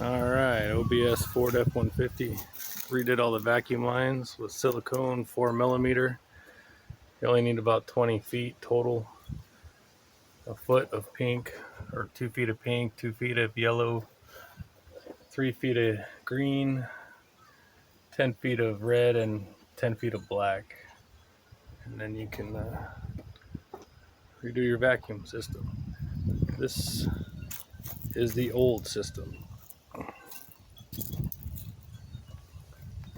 Alright, OBS Ford F-150. Redid all the vacuum lines with silicone 4mm. You only need about 20 feet total. A foot of pink, or 2 feet of pink, 2 feet of yellow, 3 feet of green, 10 feet of red, and 10 feet of black. And then you can redo your vacuum system. This is the old system.